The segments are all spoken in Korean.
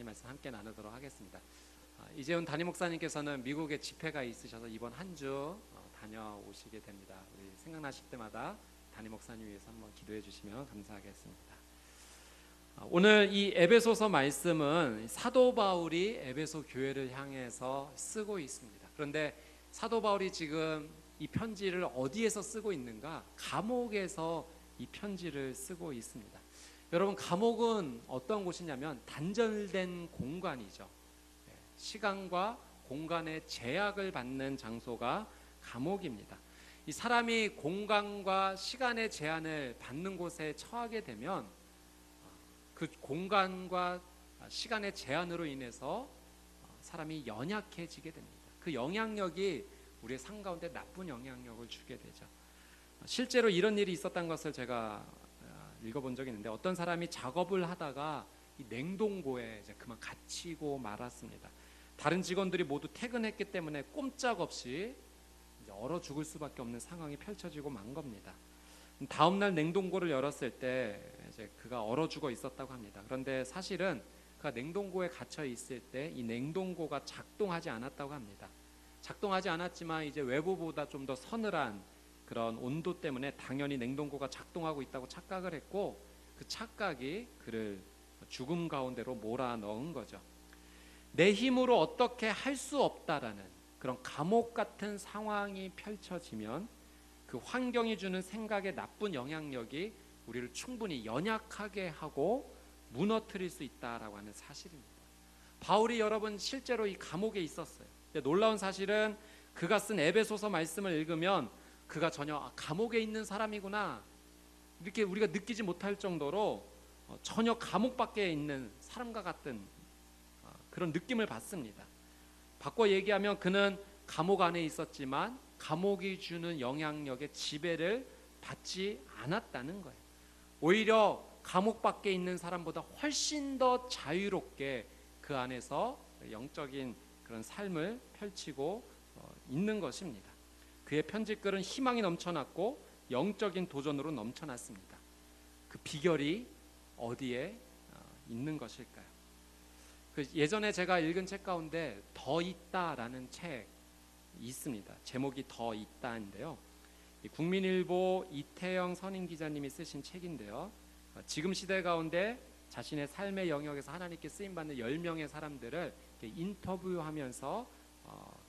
하나님 말씀 함께 나누도록 하겠습니다. 이재훈 담임 목사님께서는 미국에 집회가 있으셔서 이번 한 주 다녀오시게 됩니다. 우리 생각나실 때마다 담임 목사님 위해서 한번 기도해 주시면 감사하겠습니다. 오늘 이 에베소서 말씀은 사도 바울이 에베소 교회를 향해서 쓰고 있습니다. 그런데 사도 바울이 지금 이 편지를 어디에서 쓰고 있는가? 감옥에서 이 편지를 쓰고 있습니다. 여러분, 감옥은 어떤 곳이냐면 단절된 공간이죠. 시간과 공간의 제약을 받는 장소가 감옥입니다. 이 사람이 공간과 시간의 제한을 받는 곳에 처하게 되면 그 공간과 시간의 제한으로 인해서 사람이 연약해지게 됩니다. 그 영향력이 우리의 삶 가운데 나쁜 영향력을 주게 되죠. 실제로 이런 일이 있었던 것을 제가 읽어본 적이 있는데, 어떤 사람이 작업을 하다가 이 냉동고에 이제 그만 갇히고 말았습니다. 다른 직원들이 모두 퇴근했기 때문에 꼼짝없이 이제 얼어 죽을 수밖에 없는 상황이 펼쳐지고 만 겁니다. 다음 날 냉동고를 열었을 때 이제 그가 얼어 죽어 있었다고 합니다. 그런데 사실은 그가 냉동고에 갇혀 있을 때 이 냉동고가 작동하지 않았다고 합니다. 작동하지 않았지만 이제 외부보다 좀 더 서늘한 그런 온도 때문에 당연히 냉동고가 작동하고 있다고 착각을 했고, 그 착각이 그를 죽음 가운데로 몰아넣은 거죠. 내 힘으로 어떻게 할 수 없다라는 그런 감옥 같은 상황이 펼쳐지면 그 환경이 주는 생각의 나쁜 영향력이 우리를 충분히 연약하게 하고 무너뜨릴 수 있다라고 하는 사실입니다. 바울이 여러분 실제로 이 감옥에 있었어요. 놀라운 사실은 그가 쓴 에베소서 말씀을 읽으면 그가 전혀 감옥에 있는 사람이구나 이렇게 우리가 느끼지 못할 정도로 전혀 감옥 밖에 있는 사람과 같은 그런 느낌을 받습니다. 바꿔 얘기하면 그는 감옥 안에 있었지만 감옥이 주는 영향력의 지배를 받지 않았다는 거예요. 오히려 감옥 밖에 있는 사람보다 훨씬 더 자유롭게 그 안에서 영적인 그런 삶을 펼치고 있는 것입니다. 그의 편지글은 희망이 넘쳐났고 영적인 도전으로 넘쳐났습니다. 그 비결이 어디에 있는 것일까요? 예전에 제가 읽은 책 가운데 더 있다라는 책이 있습니다. 제목이 더 있다인데요. 국민일보 이태영 선임 기자님이 쓰신 책인데요. 지금 시대 가운데 자신의 삶의 영역에서 하나님께 쓰임받는 10명의 사람들을 인터뷰하면서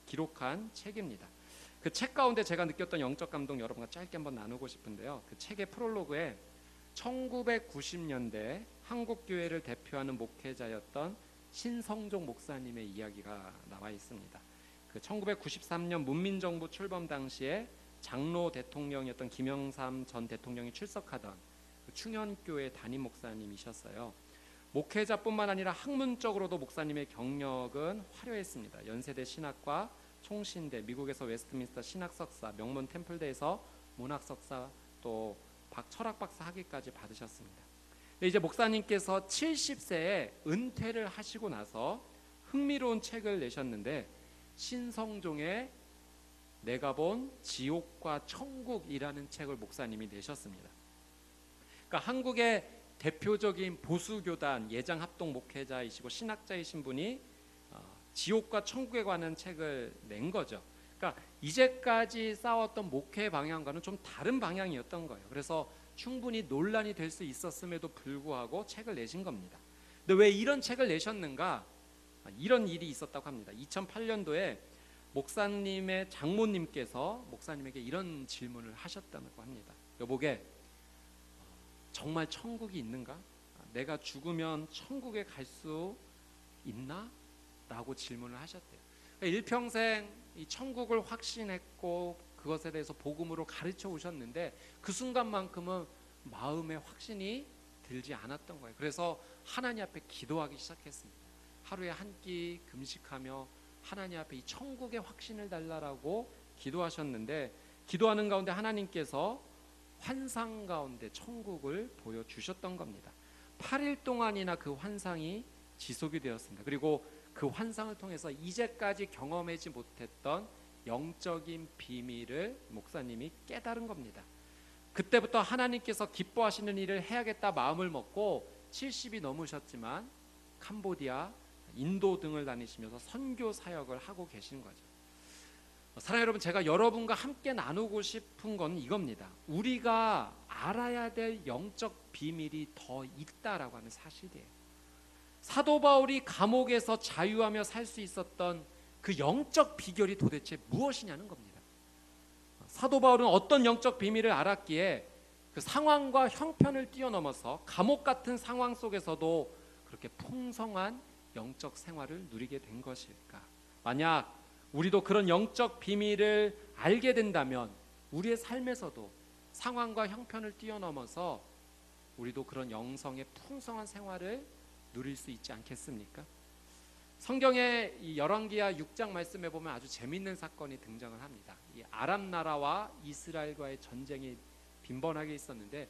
기록한 책입니다. 그 책 가운데 제가 느꼈던 영적 감동 여러분과 짧게 한번 나누고 싶은데요. 그 책의 프롤로그에 1990년대 한국 교회를 대표하는 목회자였던 신성종 목사님의 이야기가 나와 있습니다. 그 1993년 문민정부 출범 당시에 장로 대통령이었던 김영삼 전 대통령이 출석하던 그 충현교회 담임 목사님이셨어요. 목회자뿐만 아니라 학문적으로도 목사님의 경력은 화려했습니다. 연세대 신학과 총신대, 미국에서 웨스트민스터 신학 석사, 명문 템플대에서 문학 석사, 또 철학 박사 학위까지 받으셨습니다. 이제 목사님께서 70세에 은퇴를 하시고 나서 흥미로운 책을 내셨는데, 신성종의 내가 본 지옥과 천국이라는 책을 목사님이 내셨습니다. 그러니까 한국의 대표적인 보수교단 예장합동 목회자이시고 신학자이신 분이 지옥과 천국에 관한 책을 낸 거죠. 그러니까 이제까지 싸웠던 목회 방향과는 좀 다른 방향이었던 거예요. 그래서 충분히 논란이 될 수 있었음에도 불구하고 책을 내신 겁니다. 근데 왜 이런 책을 내셨는가? 이런 일이 있었다고 합니다. 2008년도에 목사님의 장모님께서 목사님에게 이런 질문을 하셨다고 합니다. 여보게, 정말 천국이 있는가? 내가 죽으면 천국에 갈 수 있나? 라고 질문을 하셨대요. 일평생 이 천국을 확신했고 그것에 대해서 복음으로 가르쳐 오셨는데 그 순간만큼은 마음에 확신이 들지 않았던 거예요. 그래서 하나님 앞에 기도하기 시작했습니다. 하루에 한 끼 금식하며 하나님 앞에 이 천국의 확신을 달라라고 기도하셨는데, 기도하는 가운데 하나님께서 환상 가운데 천국을 보여주셨던 겁니다. 8일 동안이나 그 환상이 지속이 되었습니다. 그리고 그 환상을 통해서 이제까지 경험하지 못했던 영적인 비밀을 목사님이 깨달은 겁니다. 그때부터 하나님께서 기뻐하시는 일을 해야겠다 마음을 먹고 70이 넘으셨지만 캄보디아, 인도 등을 다니시면서 선교 사역을 하고 계신 거죠. 사랑하는 여러분, 제가 여러분과 함께 나누고 싶은 건 이겁니다. 우리가 알아야 될 영적 비밀이 더 있다라고 하는 사실이에요. 사도 바울이 감옥에서 자유하며 살 수 있었던 그 영적 비결이 도대체 무엇이냐는 겁니다. 사도 바울은 어떤 영적 비밀을 알았기에 그 상황과 형편을 뛰어넘어서 감옥 같은 상황 속에서도 그렇게 풍성한 영적 생활을 누리게 된 것일까? 만약 우리도 그런 영적 비밀을 알게 된다면 우리의 삶에서도 상황과 형편을 뛰어넘어서 우리도 그런 영성의 풍성한 생활을 누릴 수 있지 않겠습니까? 성경의 이 열왕기하 6장 말씀에 보면 아주 재미있는 사건이 등장을 합니다. 이 아람 나라와 이스라엘과의 전쟁이 빈번하게 있었는데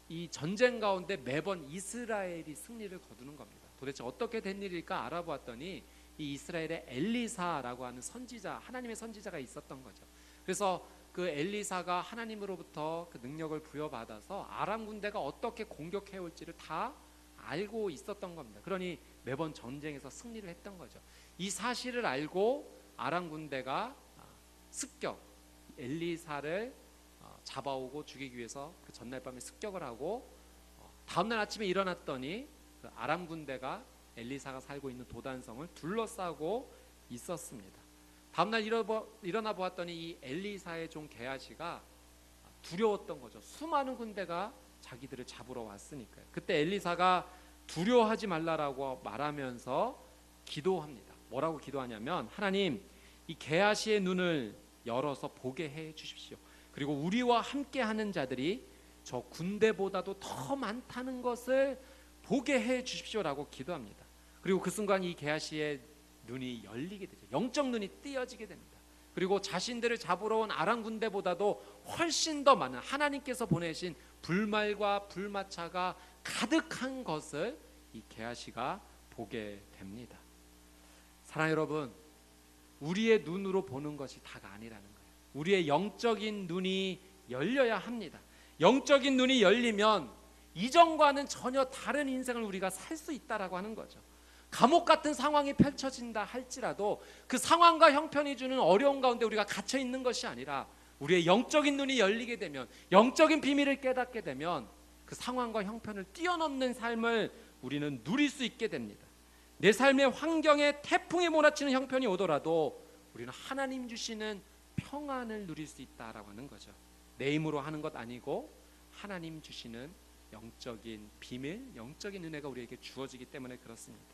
이 전쟁 가운데 매번 이스라엘이 승리를 거두는 겁니다. 도대체 어떻게 된 일일까 알아보았더니 이 이스라엘에 엘리사라고 하는 선지자, 하나님의 선지자가 있었던 거죠. 그래서 그 엘리사가 하나님으로부터 그 능력을 부여받아서 아람 군대가 어떻게 공격해 올지를 다 알고 있었던 겁니다. 그러니 매번 전쟁에서 승리를 했던 거죠. 이 사실을 알고 아람 군대가 습격, 엘리사를 잡아오고 죽이기 위해서 그 전날 밤에 습격을 하고 다음날 아침에 일어났더니 그 아람 군대가 엘리사가 살고 있는 도단성을 둘러싸고 있었습니다. 다음날 일어나 보았더니 이 엘리사의 종 게하시가 두려웠던 거죠. 수많은 군대가 자기들을 잡으러 왔으니까요. 그때 엘리사가 두려워하지 말라라고 말하면서 기도합니다. 뭐라고 기도하냐면, 하나님, 이 게하시의 눈을 열어서 보게 해 주십시오. 그리고 우리와 함께하는 자들이 저 군대보다도 더 많다는 것을 보게 해 주십시오라고 기도합니다. 그리고 그 순간 이 게하시의 눈이 열리게 되죠. 영적 눈이 띄어지게 됩니다. 그리고 자신들을 잡으러 온 아람 군대보다도 훨씬 더 많은 하나님께서 보내신 불말과 불마차가 가득한 것을 이 게하시가 보게 됩니다. 사랑하는 여러분, 우리의 눈으로 보는 것이 다가 아니라는 거예요. 우리의 영적인 눈이 열려야 합니다. 영적인 눈이 열리면 이전과는 전혀 다른 인생을 우리가 살 수 있다라고 하는 거죠. 감옥 같은 상황이 펼쳐진다 할지라도 그 상황과 형편이 주는 어려운 가운데 우리가 갇혀 있는 것이 아니라 우리의 영적인 눈이 열리게 되면, 영적인 비밀을 깨닫게 되면 그 상황과 형편을 뛰어넘는 삶을 우리는 누릴 수 있게 됩니다. 내 삶의 환경에 태풍이 몰아치는 형편이 오더라도 우리는 하나님 주시는 평안을 누릴 수 있다라고 하는 거죠. 내 힘으로 하는 것 아니고 하나님 주시는 영적인 비밀, 영적인 은혜가 우리에게 주어지기 때문에 그렇습니다.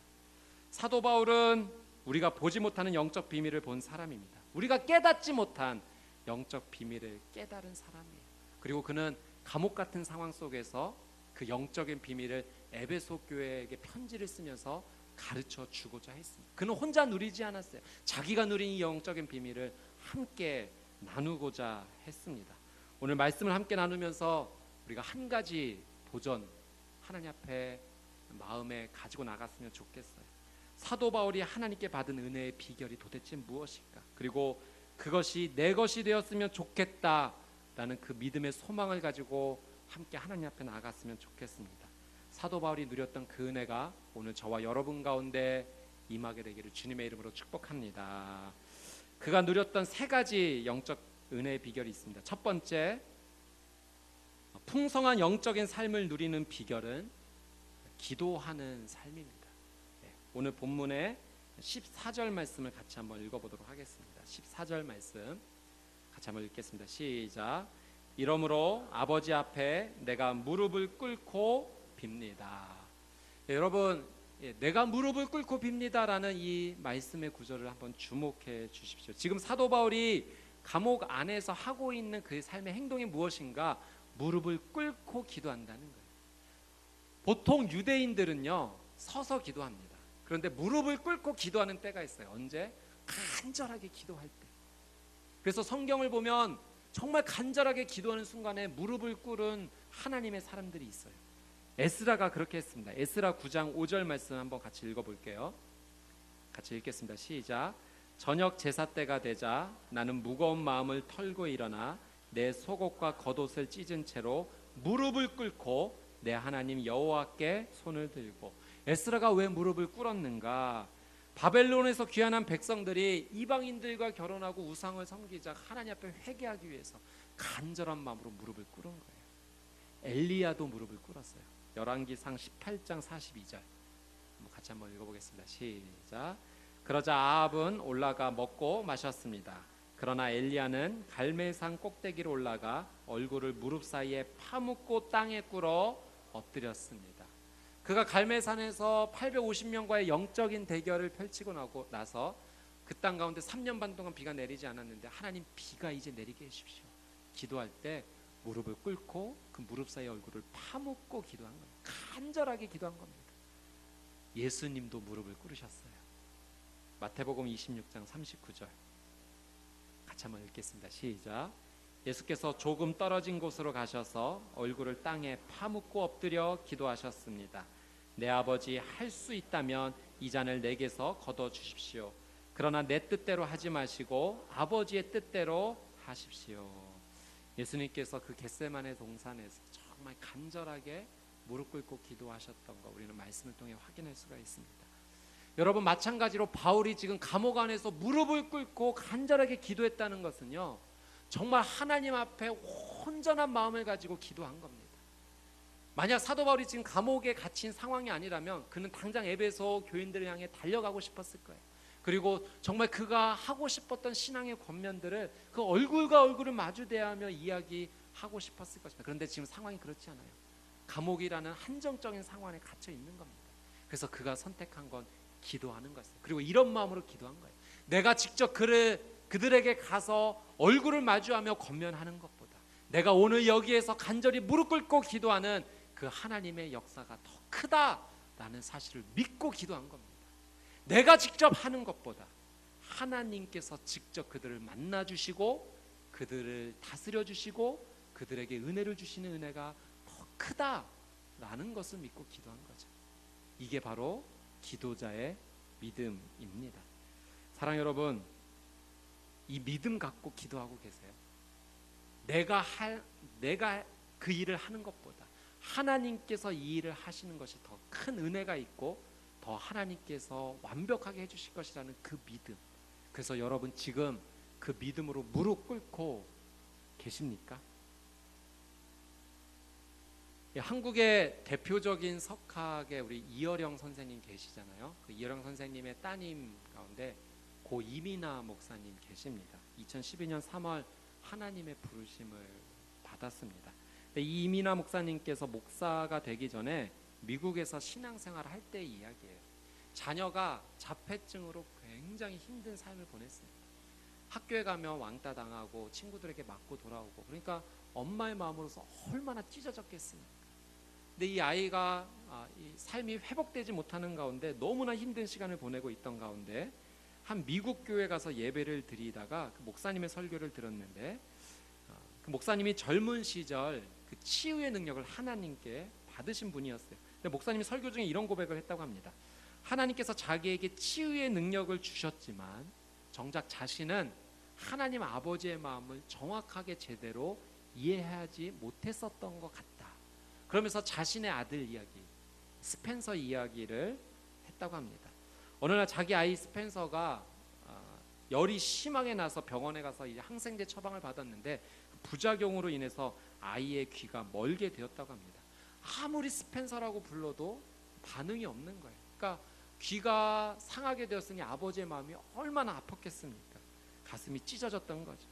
사도 바울은 우리가 보지 못하는 영적 비밀을 본 사람입니다. 우리가 깨닫지 못한 영적 비밀을 깨달은 사람이에요. 그리고 그는 감옥 같은 상황 속에서 그 영적인 비밀을 에베소 교회에게 편지를 쓰면서 가르쳐 주고자 했습니다. 그는 혼자 누리지 않았어요. 자기가 누린 이 영적인 비밀을 함께 나누고자 했습니다. 오늘 말씀을 함께 나누면서 우리가 한 가지 도전 하나님 앞에 마음에 가지고 나갔으면 좋겠어요. 사도 바울이 하나님께 받은 은혜의 비결이 도대체 무엇일까? 그리고 그것이 내 것이 되었으면 좋겠다라는 그 믿음의 소망을 가지고 함께 하나님 앞에 나갔으면 좋겠습니다. 사도 바울이 누렸던 그 은혜가 오늘 저와 여러분 가운데 임하게 되기를 주님의 이름으로 축복합니다. 그가 누렸던 세 가지 영적 은혜의 비결이 있습니다. 첫 번째, 풍성한 영적인 삶을 누리는 비결은 기도하는 삶입니다. 오늘 본문의 14절 말씀을 같이 한번 읽어보도록 하겠습니다. 14절 말씀 같이 한번 읽겠습니다. 시작. 이러므로 아버지 앞에 내가 무릎을 꿇고 빕니다. 여러분, 내가 무릎을 꿇고 빕니다라는 이 말씀의 구절을 한번 주목해 주십시오. 지금 사도 바울이 감옥 안에서 하고 있는 그 삶의 행동이 무엇인가? 무릎을 꿇고 기도한다는 거예요. 보통 유대인들은요 서서 기도합니다. 그런데 무릎을 꿇고 기도하는 때가 있어요. 언제? 간절하게 기도할 때. 그래서 성경을 보면 정말 간절하게 기도하는 순간에 무릎을 꿇은 하나님의 사람들이 있어요. 에스라가 그렇게 했습니다. 에스라 9장 5절 말씀 한번 같이 읽어볼게요. 같이 읽겠습니다. 시작. 저녁 제사 때가 되자 나는 무거운 마음을 털고 일어나 내 속옷과 겉옷을 찢은 채로 무릎을 꿇고 내 하나님 여호와께 손을 들고. 에스라가 왜 무릎을 꿇었는가? 바벨론에서 귀환한 백성들이 이방인들과 결혼하고 우상을 섬기자 하나님 앞에 회개하기 위해서 간절한 마음으로 무릎을 꿇은 거예요. 엘리야도 무릎을 꿇었어요. 열왕기상 18장 42절 같이 한번 읽어보겠습니다. 시작. 그러자 아합은 올라가 먹고 마셨습니다. 그러나 엘리야는 갈멜산 꼭대기로 올라가 얼굴을 무릎 사이에 파묻고 땅에 꿇어 엎드렸습니다. 그가 갈멜산에서 850명과의 영적인 대결을 펼치고 나서 그 땅 가운데 3년 반 동안 비가 내리지 않았는데 하나님 비가 이제 내리게 해주십시오. 기도할 때 무릎을 꿇고 그 무릎 사이 얼굴을 파묻고 기도한 겁니다. 간절하게 기도한 겁니다. 예수님도 무릎을 꿇으셨어요. 마태복음 26장 39절 같이 한번 읽겠습니다. 시작. 예수께서 조금 떨어진 곳으로 가셔서 얼굴을 땅에 파묻고 엎드려 기도하셨습니다. 내 아버지, 할 수 있다면 이 잔을 내게서 거둬 주십시오. 그러나 내 뜻대로 하지 마시고 아버지의 뜻대로 하십시오. 예수님께서 그 겟세마네 동산에서 정말 간절하게 무릎 꿇고 기도하셨던 거 우리는 말씀을 통해 확인할 수가 있습니다. 여러분, 마찬가지로 바울이 지금 감옥 안에서 무릎을 꿇고 간절하게 기도했다는 것은요, 정말 하나님 앞에 온전한 마음을 가지고 기도한 겁니다. 만약 사도 바울이 지금 감옥에 갇힌 상황이 아니라면 그는 당장 에베소 교인들을 향해 달려가고 싶었을 거예요. 그리고 정말 그가 하고 싶었던 신앙의 권면들을 그 얼굴과 얼굴을 마주 대하며 이야기하고 싶었을 것입니다. 그런데 지금 상황이 그렇지 않아요. 감옥이라는 한정적인 상황에 갇혀 있는 겁니다. 그래서 그가 선택한 건 기도하는 것이에요. 그리고 이런 마음으로 기도한 거예요. 내가 직접 그들에게 가서 얼굴을 마주하며 권면하는 것보다 내가 오늘 여기에서 간절히 무릎 꿇고 기도하는 그 하나님의 역사가 더 크다라는 사실을 믿고 기도한 겁니다. 내가 직접 하는 것보다 하나님께서 직접 그들을 만나주시고 그들을 다스려 주시고 그들에게 은혜를 주시는 은혜가 더 크다라는 것을 믿고 기도한 거죠. 이게 바로 기도자의 믿음입니다. 사랑 여러분, 이 믿음 갖고 기도하고 계세요? 내가 그 일을 하는 것보다 하나님께서 이 일을 하시는 것이 더 큰 은혜가 있고 더 하나님께서 완벽하게 해주실 것이라는 그 믿음. 그래서 여러분 지금 그 믿음으로 무릎 꿇고 계십니까? 한국의 대표적인 석학의 우리 이어령 선생님 계시잖아요. 그 이어령 선생님의 따님 가운데 고 이민아 목사님 계십니다. 2012년 3월 하나님의 부르심을 받았습니다. 이 이민아 목사님께서 목사가 되기 전에 미국에서 신앙생활을 할 때의 이야기예요. 자녀가 자폐증으로 굉장히 힘든 삶을 보냈습니다. 학교에 가면 왕따 당하고 친구들에게 맞고 돌아오고, 그러니까 엄마의 마음으로서 얼마나 찢어졌겠습니까? 근데 이 아이가 이 삶이 회복되지 못하는 가운데 너무나 힘든 시간을 보내고 있던 가운데 한 미국 교회 가서 예배를 드리다가 그 목사님의 설교를 들었는데 그 목사님이 젊은 시절 그 치유의 능력을 하나님께 받으신 분이었어요. 근데 목사님이 설교 중에 이런 고백을 했다고 합니다. 하나님께서 자기에게 치유의 능력을 주셨지만 정작 자신은 하나님 아버지의 마음을 정확하게 제대로 이해하지 못했었던 것 같다. 그러면서 자신의 아들 이야기, 스펜서 이야기를 했다고 합니다. 어느 날 자기 아이 스펜서가 열이 심하게 나서 병원에 가서 이제 항생제 처방을 받았는데 부작용으로 인해서 아이의 귀가 멀게 되었다고 합니다. 아무리 스펜서라고 불러도 반응이 없는 거예요. 그러니까 귀가 상하게 되었으니 아버지의 마음이 얼마나 아팠겠습니까? 가슴이 찢어졌던 거죠.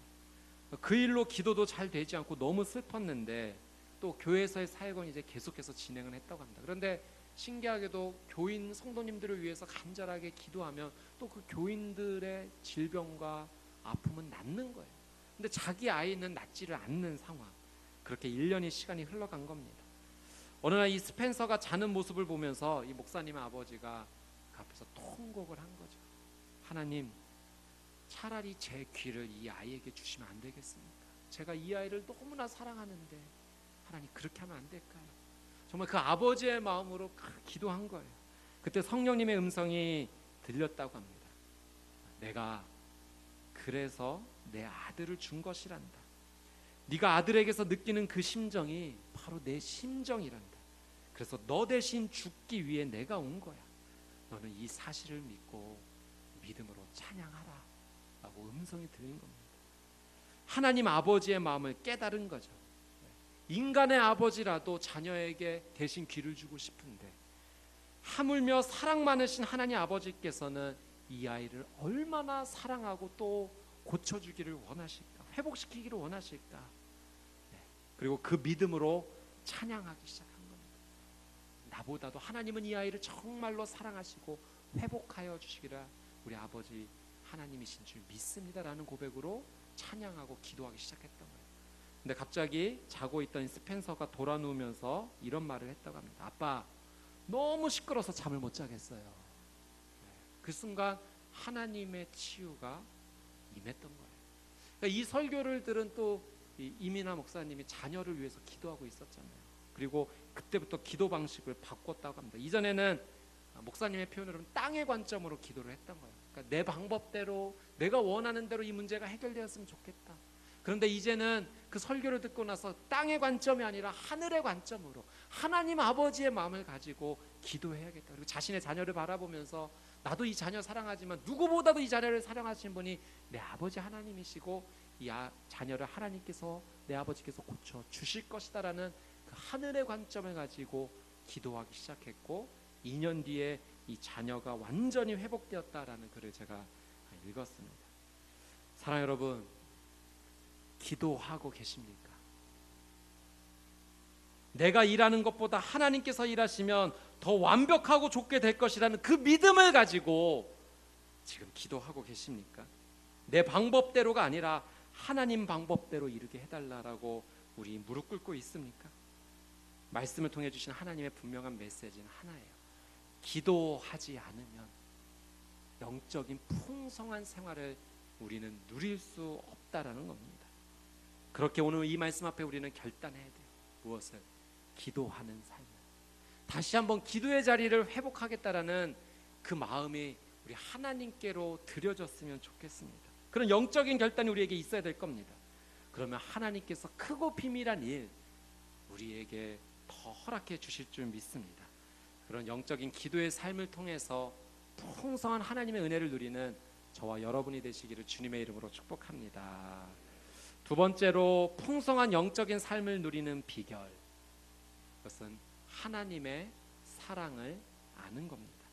그 일로 기도도 잘 되지 않고 너무 슬펐는데 또 교회에서의 사역은 이제 계속해서 진행을 했다고 합니다. 그런데 신기하게도 교인 성도님들을 위해서 간절하게 기도하면 또 그 교인들의 질병과 아픔은 낫는 거예요. 근데 자기 아이는 낫지를 않는 상황. 그렇게 1년의 시간이 흘러간 겁니다. 어느 날 이 스펜서가 자는 모습을 보면서 이 목사님의 아버지가 그 앞에서 통곡을 한 거죠. 하나님, 차라리 제 귀를 이 아이에게 주시면 안 되겠습니까? 제가 이 아이를 너무나 사랑하는데 하나님 그렇게 하면 안 될까요? 정말 그 아버지의 마음으로 기도한 거예요. 그때 성령님의 음성이 들렸다고 합니다. 내가 그래서 내 아들을 준 것이란다. 네가 아들에게서 느끼는 그 심정이 바로 내 심정이란다. 그래서 너 대신 죽기 위해 내가 온 거야. 너는 이 사실을 믿고 믿음으로 찬양하라 라고 음성이 들린 겁니다. 하나님 아버지의 마음을 깨달은 거죠. 인간의 아버지라도 자녀에게 대신 귀를 주고 싶은데 하물며 사랑 많으신 하나님 아버지께서는 이 아이를 얼마나 사랑하고 또 고쳐주기를 원하실까, 회복시키기를 원하실까. 그리고 그 믿음으로 찬양하기 시작한 겁니다. 나보다도 하나님은 이 아이를 정말로 사랑하시고 회복하여 주시기를 우리 아버지 하나님이신 줄 믿습니다라는 고백으로 찬양하고 기도하기 시작했던 거예요. 근데 갑자기 자고 있던 스펜서가 돌아 누우면서 이런 말을 했다고 합니다. 아빠, 너무 시끄러워서 잠을 못 자겠어요. 그 순간 하나님의 치유가 임했던 거예요. 그러니까 이 설교를 들은 또 이민아 목사님이 자녀를 위해서 기도하고 있었잖아요. 그리고 그때부터 기도 방식을 바꿨다고 합니다. 이전에는 목사님의 표현으로 땅의 관점으로 기도를 했던 거예요. 그러니까 내 방법대로 내가 원하는 대로 이 문제가 해결되었으면 좋겠다. 그런데 이제는 그 설교를 듣고 나서 땅의 관점이 아니라 하늘의 관점으로 하나님 아버지의 마음을 가지고 기도해야겠다. 그리고 자신의 자녀를 바라보면서 나도 이 자녀 사랑하지만 누구보다도 이 자녀를 사랑하시는 분이 내 아버지 하나님이시고 이 자녀를 하나님께서 내 아버지께서 고쳐 주실 것이다라는 그 하늘의 관점을 가지고 기도하기 시작했고 2년 뒤에 이 자녀가 완전히 회복되었다라는 글을 제가 읽었습니다. 사랑 여러분, 기도하고 계십니까? 내가 일하는 것보다 하나님께서 일하시면 더 완벽하고 좋게 될 것이라는 그 믿음을 가지고 지금 기도하고 계십니까? 내 방법대로가 아니라 하나님 방법대로 이루게 해달라고 우리 무릎 꿇고 있습니까? 말씀을 통해 주신 하나님의 분명한 메시지는 하나예요. 기도하지 않으면 영적인 풍성한 생활을 우리는 누릴 수 없다라는 겁니다. 그렇게 오늘 이 말씀 앞에 우리는 결단해야 돼요. 무엇을? 기도하는 삶을. 다시 한번 기도의 자리를 회복하겠다라는 그 마음이 우리 하나님께로 드려졌으면 좋겠습니다. 그런 영적인 결단이 우리에게 있어야 될 겁니다. 그러면 하나님께서 크고 비밀한 일 우리에게 더 허락해 주실 줄 믿습니다. 그런 영적인 기도의 삶을 통해서 풍성한 하나님의 은혜를 누리는 저와 여러분이 되시기를 주님의 이름으로 축복합니다. 두 번째로 풍성한 영적인 삶을 누리는 비결, 그것은 하나님의 사랑을 아는 겁니다.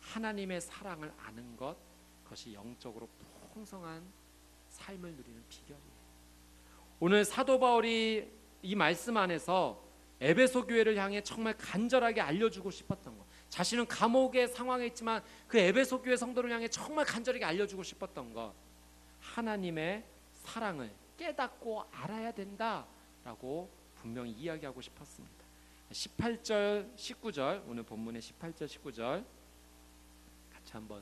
하나님의 사랑을 아는 것, 그것이 영적으로 풍성한 삶을 누리는 비결이에요. 오늘 사도 바울이 이 말씀 안에서 에베소 교회를 향해 정말 간절하게 알려주고 싶었던 것, 자신은 감옥의 상황에 있지만 그 에베소 교회 성도를 향해 정말 간절하게 알려주고 싶었던 것, 하나님의 사랑을 깨닫고 알아야 된다라고 분명히 이야기하고 싶었습니다. 18절 19절, 오늘 본문의 18절 19절 같이 한번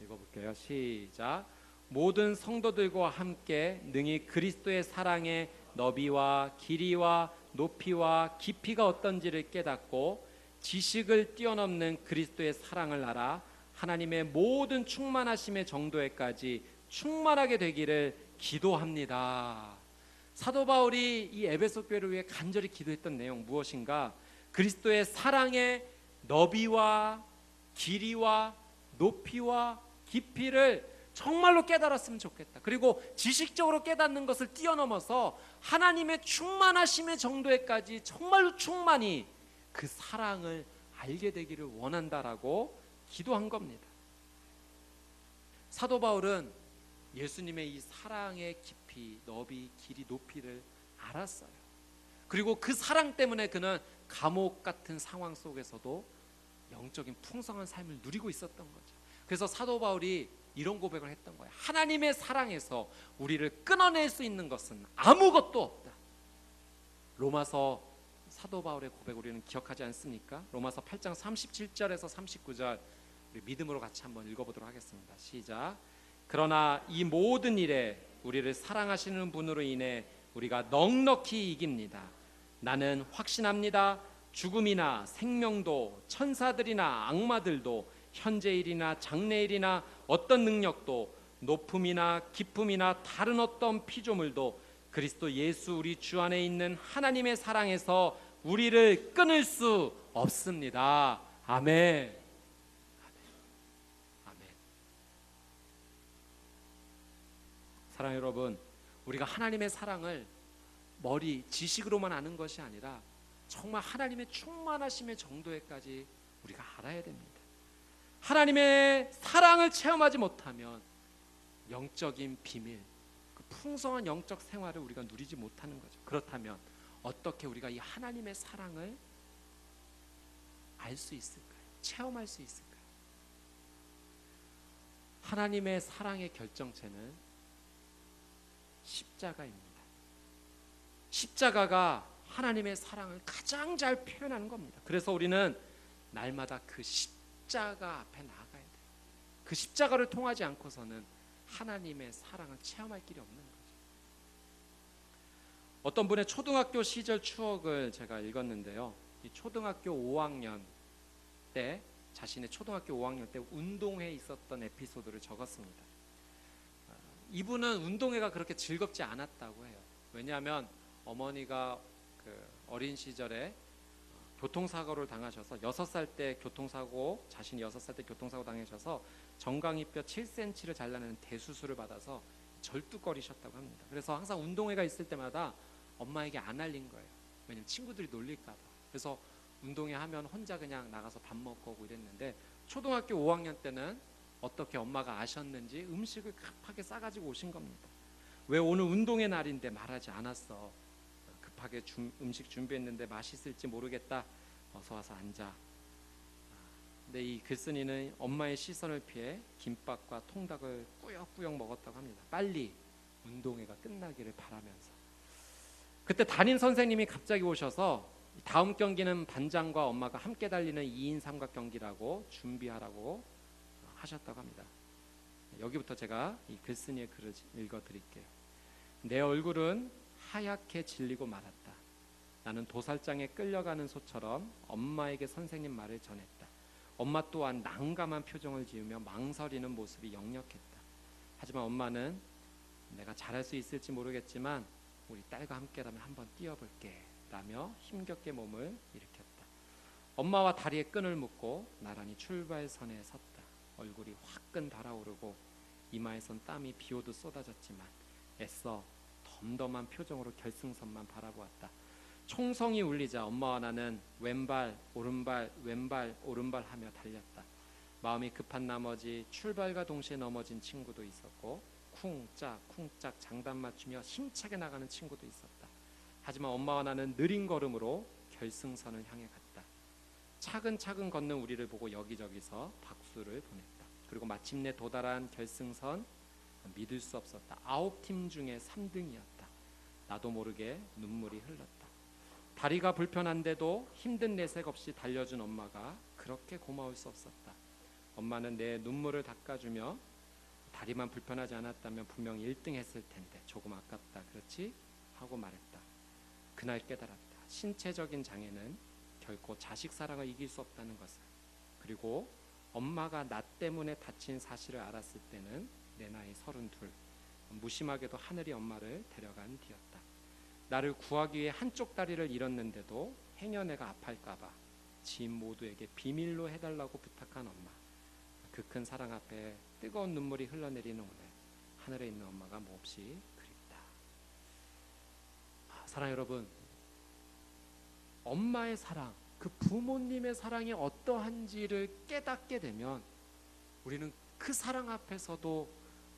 읽어볼게요. 시작. 모든 성도들과 함께 능히 그리스도의 사랑의 너비와 길이와 높이와 깊이가 어떤지를 깨닫고 지식을 뛰어넘는 그리스도의 사랑을 알아 하나님의 모든 충만하심의 정도에까지 충만하게 되기를 기도합니다. 사도 바울이 이 에베소 교회를 위해 간절히 기도했던 내용 무엇인가? 그리스도의 사랑의 너비와 길이와 높이와 깊이를 정말로 깨달았으면 좋겠다. 그리고 지식적으로 깨닫는 것을 뛰어넘어서 하나님의 충만하심의 정도에까지 정말로 충만히 그 사랑을 알게 되기를 원한다라고 기도한 겁니다. 사도 바울은 예수님의 이 사랑의 깊이, 너비, 길이, 높이를 알았어요. 그리고 그 사랑 때문에 그는 감옥 같은 상황 속에서도 영적인 풍성한 삶을 누리고 있었던 거죠. 그래서 사도 바울이 이런 고백을 했던 거예요. 하나님의 사랑에서 우리를 끊어낼 수 있는 것은 아무것도 없다. 로마서 사도 바울의 고백 우리는 기억하지 않습니까? 로마서 8장 37절에서 39절 우리 믿음으로 같이 한번 읽어보도록 하겠습니다. 시작. 그러나 이 모든 일에 우리를 사랑하시는 분으로 인해 우리가 넉넉히 이깁니다. 나는 확신합니다. 죽음이나 생명도 천사들이나 악마들도 현재일이나 장래일이나 어떤 능력도 높음이나 깊음이나 다른 어떤 피조물도 그리스도 예수 우리 주 안에 있는 하나님의 사랑에서 우리를 끊을 수 없습니다. 아멘. 아멘. 사랑 여러분, 우리가 하나님의 사랑을 머리 지식으로만 아는 것이 아니라 정말 하나님의 충만하심의 정도에까지 우리가 알아야 됩니다. 하나님의 사랑을 체험하지 못하면 영적인 비밀, 그 풍성한 영적 생활을 우리가 누리지 못하는 거죠. 그렇다면 어떻게 우리가 이 하나님의 사랑을 알 수 있을까요? 체험할 수 있을까요? 하나님의 사랑의 결정체는 십자가입니다. 십자가가 하나님의 사랑을 가장 잘 표현하는 겁니다. 그래서 우리는 날마다 그 십자가 앞에 나아가야 돼요. 그 십자가를 통하지 않고서는 하나님의 사랑을 체험할 길이 없는 거죠. 어떤 분의 초등학교 시절 추억을 제가 읽었는데요. 이 초등학교 5학년 때, 자신의 초등학교 5학년 때 운동회에 있었던 에피소드를 적었습니다. 이분은 운동회가 그렇게 즐겁지 않았다고 해요. 왜냐하면 어머니가 그 어린 시절에 교통사고를 당하셔서 6살 때 교통사고, 자신이 6살 때 교통사고 당하셔서 정강이뼈 7cm를 잘라내는 대수술을 받아서 절뚝거리셨다고 합니다. 그래서 항상 운동회가 있을 때마다 엄마에게 안 알린 거예요. 왜냐면 친구들이 놀릴까 봐. 그래서 운동회 하면 혼자 그냥 나가서 밥 먹고 오고 이랬는데, 초등학교 5학년 때는 어떻게 엄마가 아셨는지 음식을 급하게 싸가지고 오신 겁니다. 왜 오늘 운동회 날인데 말하지 않았어? 급하게 음식 준비했는데 맛있을지 모르겠다. 어서 와서 앉아. 근데 이 글쓴이는 엄마의 시선을 피해 김밥과 통닭을 꾸역꾸역 먹었다고 합니다. 빨리 운동회가 끝나기를 바라면서. 그때 담임 선생님이 갑자기 오셔서 다음 경기는 반장과 엄마가 함께 달리는 2인 삼각 경기라고 준비하라고 하셨다고 합니다. 여기부터 제가 이 글쓴이의 글을 읽어드릴게요. 내 얼굴은 하얗게 질리고 말았다. 나는 도살장에 끌려가는 소처럼 엄마에게 선생님 말을 전했다. 엄마 또한 난감한 표정을 지으며 망설이는 모습이 역력했다. 하지만 엄마는 내가 잘할 수 있을지 모르겠지만 우리 딸과 함께라면 한번 뛰어볼게 라며 힘겹게 몸을 일으켰다. 엄마와 다리에 끈을 묶고 나란히 출발선에 섰다. 얼굴이 화끈 달아오르고 이마에선 땀이 비오듯 쏟아졌지만 애써 덤덤한 표정으로 결승선만 바라보았다. 총성이 울리자 엄마와 나는 왼발 오른발 왼발 오른발 하며 달렸다. 마음이 급한 나머지 출발과 동시에 넘어진 친구도 있었고 쿵짝 쿵짝 장단 맞추며 힘차게 나가는 친구도 있었다. 하지만 엄마와 나는 느린 걸음으로 결승선을 향해 갔다. 차근차근 걷는 우리를 보고 여기저기서 박수를 보냈다. 그리고 마침내 도달한 결승선, 믿을 수 없었다. 9팀 중에 3등이었다. 나도 모르게 눈물이 흘렀다. 다리가 불편한데도 힘든 내색 없이 달려준 엄마가 그렇게 고마울 수 없었다. 엄마는 내 눈물을 닦아주며 다리만 불편하지 않았다면 분명 1등 했을 텐데 조금 아깝다. 그렇지? 하고 말했다. 그날 깨달았다. 신체적인 장애는 결코 자식 사랑을 이길 수 없다는 것을. 그리고 엄마가 나 때문에 다친 사실을 알았을 때는 내 나이 32. 무심하게도 하늘이 엄마를 데려간 뒤였다. 나를 구하기 위해 한쪽 다리를 잃었는데도 행여내가 아파할까봐 지인 모두에게 비밀로 해달라고 부탁한 엄마. 그 큰 사랑 앞에 뜨거운 눈물이 흘러내리는 오늘, 하늘에 있는 엄마가 몹시 그립다. 사랑 여러분, 엄마의 사랑, 그 부모님의 사랑이 어떠한지를 깨닫게 되면 우리는 그 사랑 앞에서도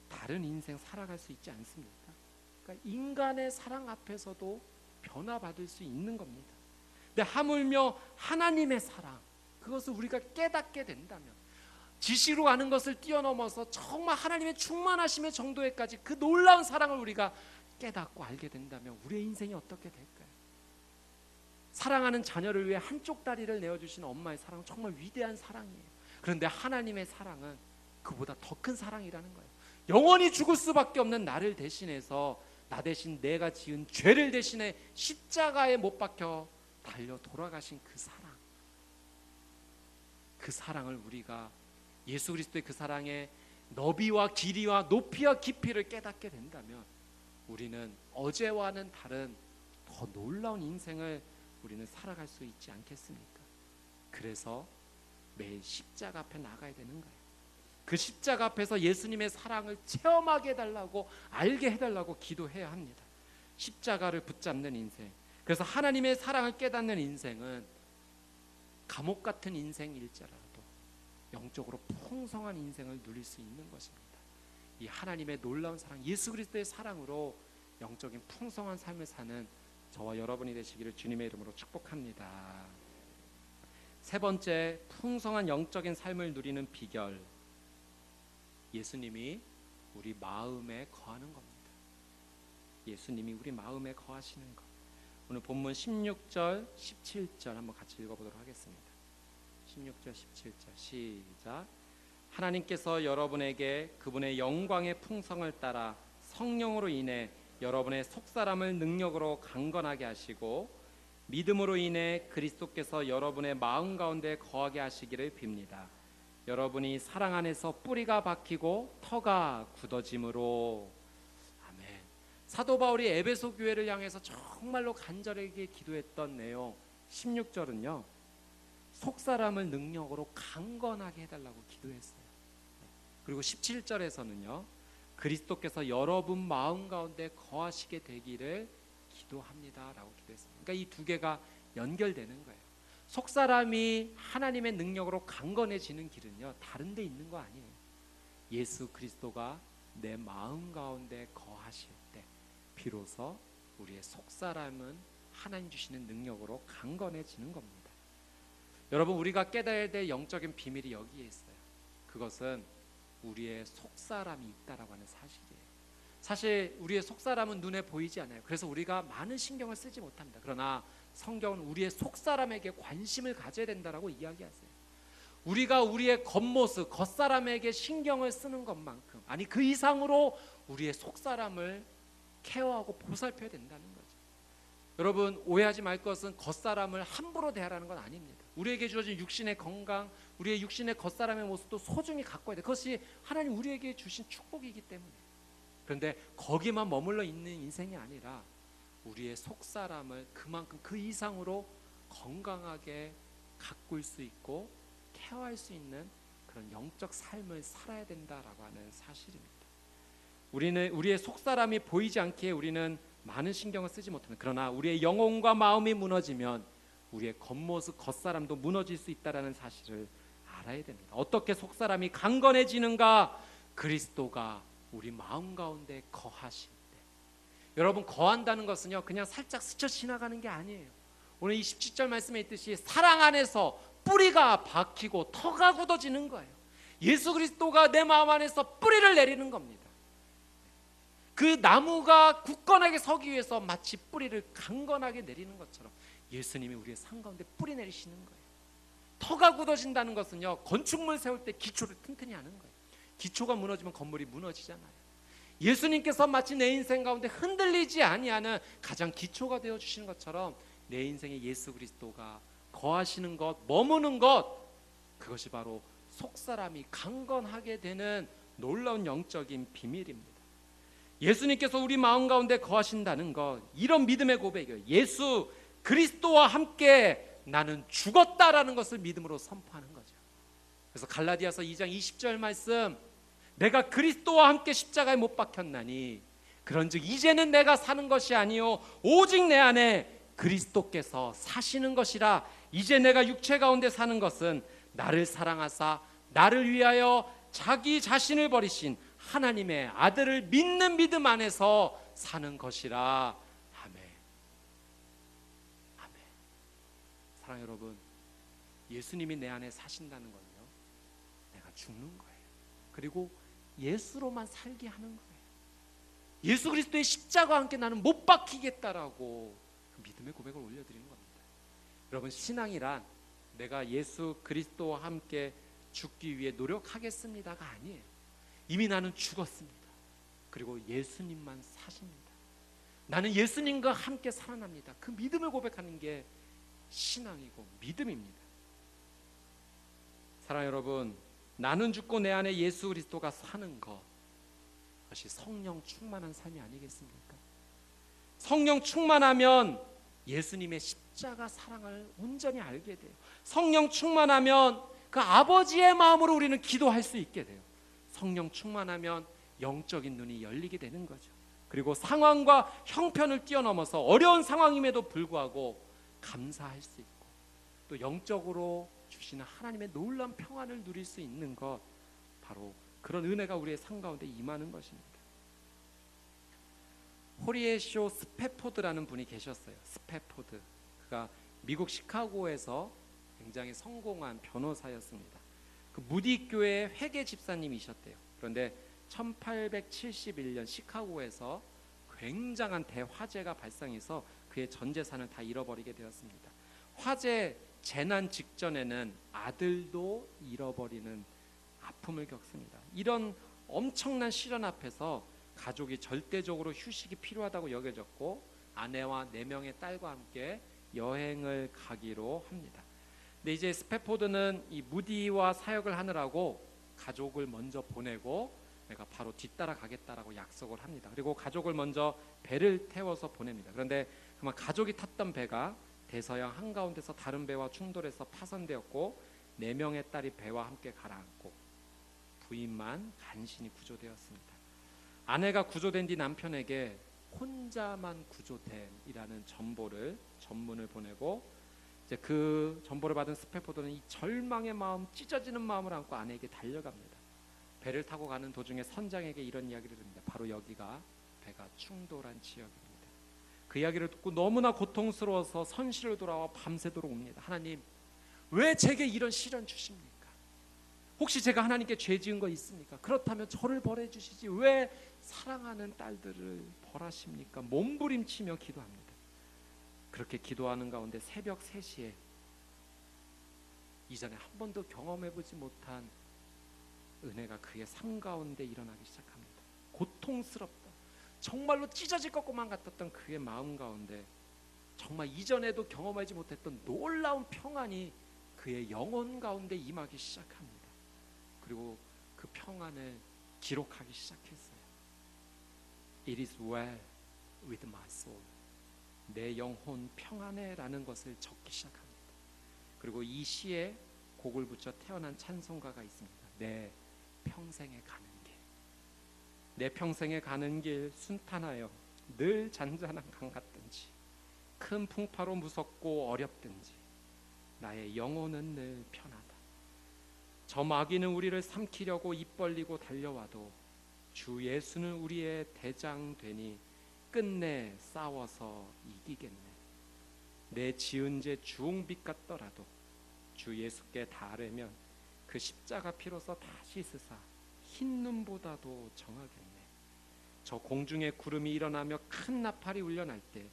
다른 인생 살아갈 수 있지 않습니까? 그러니까 인간의 사랑 앞에서도 변화받을 수 있는 겁니다. 근데 하물며 하나님의 사랑, 그것을 우리가 깨닫게 된다면, 지시로 아는 것을 뛰어넘어서 정말 하나님의 충만하심의 정도에까지 그 놀라운 사랑을 우리가 깨닫고 알게 된다면 우리의 인생이 어떻게 될까요? 사랑하는 자녀를 위해 한쪽 다리를 내어주신 엄마의 사랑은 정말 위대한 사랑이에요. 그런데 하나님의 사랑은 그보다 더 큰 사랑이라는 거예요. 영원히 죽을 수밖에 없는 나를 대신해서 나 대신 내가 지은 죄를 대신해 십자가에 못 박혀 달려 돌아가신 그 사랑, 그 사랑을 우리가 예수 그리스도의 그 사랑의 너비와 길이와 높이와 깊이를 깨닫게 된다면 우리는 어제와는 다른 더 놀라운 인생을 우리는 살아갈 수 있지 않겠습니까? 그래서 매일 십자가 앞에 나가야 되는 거예요. 그 십자가 앞에서 예수님의 사랑을 체험하게 해달라고, 알게 해달라고 기도해야 합니다. 십자가를 붙잡는 인생, 그래서 하나님의 사랑을 깨닫는 인생은 감옥 같은 인생일지라도 영적으로 풍성한 인생을 누릴 수 있는 것입니다. 이 하나님의 놀라운 사랑, 예수 그리스도의 사랑으로 영적인 풍성한 삶을 사는 저와 여러분이 되시기를 주님의 이름으로 축복합니다. 세 번째, 풍성한 영적인 삶을 누리는 비결, 예수님이 우리 마음에 거하는 겁니다. 예수님이 우리 마음에 거하시는 것. 오늘 본문 16절, 17절 한번 같이 읽어보도록 하겠습니다. 16절, 17절 시작. 하나님께서 여러분에게 그분의 영광의 풍성을 따라 성령으로 인해 여러분의 속사람을 능력으로 강건하게 하시고 믿음으로 인해 그리스도께서 여러분의 마음 가운데 거하게 하시기를 빕니다. 여러분이 사랑 안에서 뿌리가 박히고 터가 굳어짐으로. 아멘. 사도 바울이 에베소 교회를 향해서 정말로 간절하게 기도했던 내용 16절은요, 속사람을 능력으로 강건하게 해달라고 기도했어요. 그리고 17절에서는요, 그리스도께서 여러분 마음 가운데 거하시게 되기를 기도합니다 라고 기도했습니다. 그러니까 이 두 개가 연결되는 거예요. 속사람이 하나님의 능력으로 강건해지는 길은요, 다른 데 있는 거 아니에요. 예수 그리스도가 내 마음 가운데 거하실 때 비로소 우리의 속사람은 하나님 주시는 능력으로 강건해지는 겁니다. 여러분, 우리가 깨달아야 될 영적인 비밀이 여기에 있어요. 그것은 우리의 속사람이 있다라고 하는 사실이에요. 사실 우리의 속사람은 눈에 보이지 않아요. 그래서 우리가 많은 신경을 쓰지 못합니다. 그러나 성경은 우리의 속사람에게 관심을 가져야 된다라고 이야기하세요. 우리가 우리의 겉모습, 겉사람에게 신경을 쓰는 것만큼, 아니 그 이상으로 우리의 속사람을 케어하고 보살펴야 된다는 거죠. 여러분, 오해하지 말 것은 겉사람을 함부로 대하라는 건 아닙니다. 우리에게 주어진 육신의 건강, 우리의 육신의 겉사람의 모습도 소중히 가꿔야 돼. 그것이 하나님 우리에게 주신 축복이기 때문에. 그런데 거기만 머물러 있는 인생이 아니라 우리의 속사람을 그만큼 그 이상으로 건강하게 가꿀 수 있고 케어할 수 있는 그런 영적 삶을 살아야 된다라고 하는 사실입니다. 우리는 우리의 속사람이 보이지 않기에 우리는 많은 신경을 쓰지 못합니다. 그러나 우리의 영혼과 마음이 무너지면 우리의 겉모습, 겉사람도 무너질 수 있다는 사실을 알아야 됩니다. 어떻게 속사람이 강건해지는가? 그리스도가 우리 마음 가운데 거하실 때. 여러분, 거한다는 것은요, 그냥 살짝 스쳐 지나가는 게 아니에요. 오늘 이 17절 말씀에 있듯이 사랑 안에서 뿌리가 박히고 터가 굳어지는 거예요. 예수 그리스도가 내 마음 안에서 뿌리를 내리는 겁니다. 그 나무가 굳건하게 서기 위해서 마치 뿌리를 강건하게 내리는 것처럼 예수님이 우리의 삶 가운데 뿌리 내리시는 거예요. 터가 굳어진다는 것은요, 건축물 세울 때 기초를 튼튼히 하는 거예요. 기초가 무너지면 건물이 무너지잖아요. 예수님께서 마치 내 인생 가운데 흔들리지 아니하는 가장 기초가 되어 주시는 것처럼 내 인생에 예수 그리스도가 거하시는 것, 머무는 것, 그것이 바로 속사람이 강건하게 되는 놀라운 영적인 비밀입니다. 예수님께서 우리 마음 가운데 거하신다는 것, 이런 믿음의 고백이에요. 예수 그리스도와 함께 나는 죽었다라는 것을 믿음으로 선포하는 거죠. 그래서 갈라디아서 2장 20절 말씀, 내가 그리스도와 함께 십자가에 못 박혔나니 그런즉 이제는 내가 사는 것이 아니요 오직 내 안에 그리스도께서 사시는 것이라. 이제 내가 육체 가운데 사는 것은 나를 사랑하사 나를 위하여 자기 자신을 버리신 하나님의 아들을 믿는 믿음 안에서 사는 것이라. 아멘. 아멘. 사랑 여러분, 예수님이 내 안에 사신다는 건요, 내가 죽는 거예요. 그리고 예수로만 살게 하는 거예요. 예수 그리스도의 십자가와 함께 나는 못 박히겠다라고 그 믿음의 고백을 올려드리는 겁니다. 여러분, 신앙이란 내가 예수 그리스도와 함께 죽기 위해 노력하겠습니다가 아니에요. 이미 나는 죽었습니다. 그리고 예수님만 사십니다. 나는 예수님과 함께 살아납니다. 그 믿음을 고백하는 게 신앙이고 믿음입니다. 사랑 여러분, 나는 죽고 내 안에 예수 그리스도가 사는 것, 그것이 성령 충만한 삶이 아니겠습니까? 성령 충만하면 예수님의 십자가 사랑을 온전히 알게 돼요. 성령 충만하면 그 아버지의 마음으로 우리는 기도할 수 있게 돼요. 성령 충만하면 영적인 눈이 열리게 되는 거죠. 그리고 상황과 형편을 뛰어넘어서 어려운 상황임에도 불구하고 감사할 수 있고, 또 영적으로 주시는 하나님의 놀라운 평안을 누릴 수 있는 것, 바로 그런 은혜가 우리의 삶 가운데 임하는 것입니다. 호리에쇼 스패포드라는 분이 계셨어요. 스패포드. 그가 미국 시카고에서 굉장히 성공한 변호사였습니다. 그 무디 교회 회계 집사님이셨대요. 그런데 1871년 시카고에서 굉장한 대화재가 발생해서 그의 전 재산을 다 잃어버리게 되었습니다. 화재 재난 직전에는 아들도 잃어버리는 아픔을 겪습니다. 이런 엄청난 시련 앞에서 가족이 절대적으로 휴식이 필요하다고 여겨졌고, 아내와 4명의 딸과 함께 여행을 가기로 합니다. 근데 이제 스패포드는 이 무디와 사역을 하느라고 가족을 먼저 보내고 내가 바로 뒤따라 가겠다라고 약속을 합니다. 그리고 가족을 먼저 배를 태워서 보냅니다. 그런데 그만 가족이 탔던 배가 대서양 한가운데서 다른 배와 충돌해서 파손되었고 4명의 딸이 배와 함께 가라앉고 부인만 간신히 구조되었습니다. 아내가 구조된 뒤 남편에게 혼자만 구조된이라는 전문을 보내고, 이제 그 전보를 받은 스패포드는 이 절망의 마음, 찢어지는 마음을 안고 아내에게 달려갑니다. 배를 타고 가는 도중에 선장에게 이런 이야기를 합니다. 바로 여기가 배가 충돌한 지역입니다. 그 이야기를 듣고 너무나 고통스러워서 선실로 돌아와 밤새도록 옵니다. 하나님, 왜 제게 이런 시련 주십니까? 혹시 제가 하나님께 죄 지은 거 있습니까? 그렇다면 저를 벌해 주시지 왜 사랑하는 딸들을 벌하십니까? 몸부림치며 기도합니다. 그렇게 기도하는 가운데 새벽 3시에 이전에 한 번도 경험해보지 못한 은혜가 그의 삶 가운데 일어나기 시작합니다. 고통스럽다, 정말로 찢어질 것만 같았던 그의 마음 가운데 정말 이전에도 경험하지 못했던 놀라운 평안이 그의 영혼 가운데 임하기 시작합니다. 그리고 그 평안을 기록하기 시작했어요. It is well with my soul. 내 영혼 평안해 라는 것을 적기 시작합니다. 그리고 이 시에 곡을 붙여 태어난 찬송가가 있습니다. 내 평생에 가는 길, 내 평생에 가는 길 순탄하여 늘 잔잔한 강 같든지 큰 풍파로 무섭고 어렵든지 나의 영혼은 늘 편하다. 저 마귀는 우리를 삼키려고 입 벌리고 달려와도 주 예수는 우리의 대장 되니 끝내 싸워서 이기겠네. 내 지은 죄 주홍빛 같더라도 주 예수께 닿으려면 그 십자가 피로서 다 씻으사 흰 눈보다도 정하겠네. 저 공중에 구름이 일어나며 큰 나팔이 울려날 때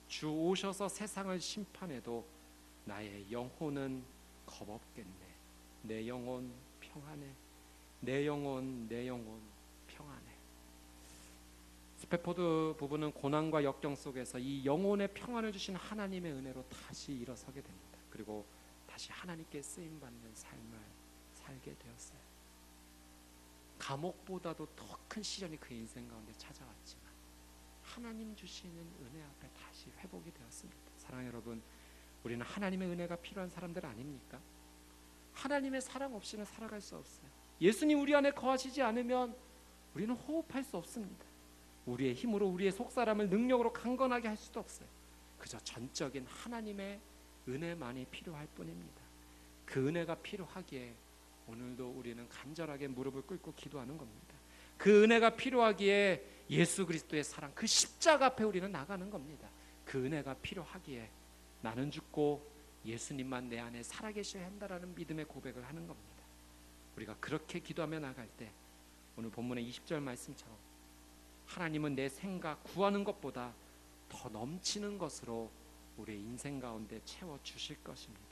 주 오셔서 세상을 심판해도 나의 영혼은 겁없겠네. 내 영혼 평안해. 내 영혼 평안해. 스패포드 부부는 고난과 역경 속에서 이 영혼의 평안을 주신 하나님의 은혜로 다시 일어서게 됩니다. 그리고 다시 하나님께 쓰임받는 삶을 살게 되었어요. 감옥보다도 더 큰 시련이 그의 인생 가운데 찾아왔지만 하나님 주시는 은혜 앞에 다시 회복이 되었습니다. 사랑하는 여러분, 우리는 하나님의 은혜가 필요한 사람들 아닙니까? 하나님의 사랑 없이는 살아갈 수 없어요. 예수님 우리 안에 거하시지 않으면 우리는 호흡할 수 없습니다. 우리의 힘으로 우리의 속사람을 능력으로 강건하게 할 수도 없어요. 그저 전적인 하나님의 은혜만이 필요할 뿐입니다. 그 은혜가 필요하기에 오늘도 우리는 간절하게 무릎을 꿇고 기도하는 겁니다. 그 은혜가 필요하기에 예수 그리스도의 사랑, 그 십자가 앞에 우리는 나가는 겁니다. 그 은혜가 필요하기에 나는 죽고 예수님만 내 안에 살아계셔야 한다라는 믿음의 고백을 하는 겁니다. 우리가 그렇게 기도하며 나갈 때 오늘 본문의 20절 말씀처럼 하나님은 내 생각 구하는 것보다 더 넘치는 것으로 우리의 인생 가운데 채워주실 것입니다.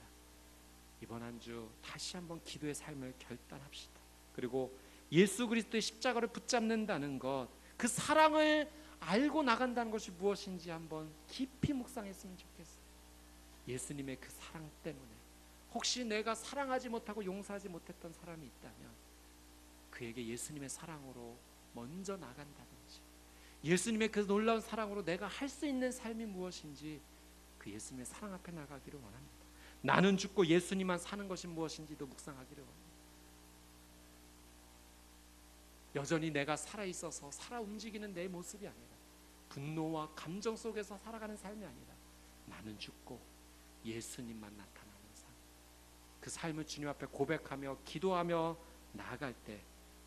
이번 한 주 다시 한번 기도의 삶을 결단합시다. 그리고 예수 그리스도의 십자가를 붙잡는다는 것, 그 사랑을 알고 나간다는 것이 무엇인지 한번 깊이 묵상했으면 좋겠어요. 예수님의 그 사랑 때문에 혹시 내가 사랑하지 못하고 용서하지 못했던 사람이 있다면 그에게 예수님의 사랑으로 먼저 나간다든지, 예수님의 그 놀라운 사랑으로 내가 할 수 있는 삶이 무엇인지 그 예수님의 사랑 앞에 나가기를 원합니다. 나는 죽고 예수님만 사는 것이 무엇인지도 묵상하기를 원합니다. 여전히 내가 살아있어서 살아 움직이는 내 모습이 아니라 분노와 감정 속에서 살아가는 삶이 아니라 나는 죽고 예수님만 나타나는 삶, 그 삶을 주님 앞에 고백하며 기도하며 나아갈 때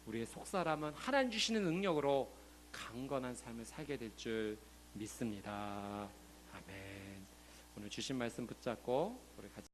우리의 속사람은 하나님 주시는 능력으로 강건한 삶을 살게 될 줄 믿습니다. 아멘. 오늘 주신 말씀 붙잡고 우리 같이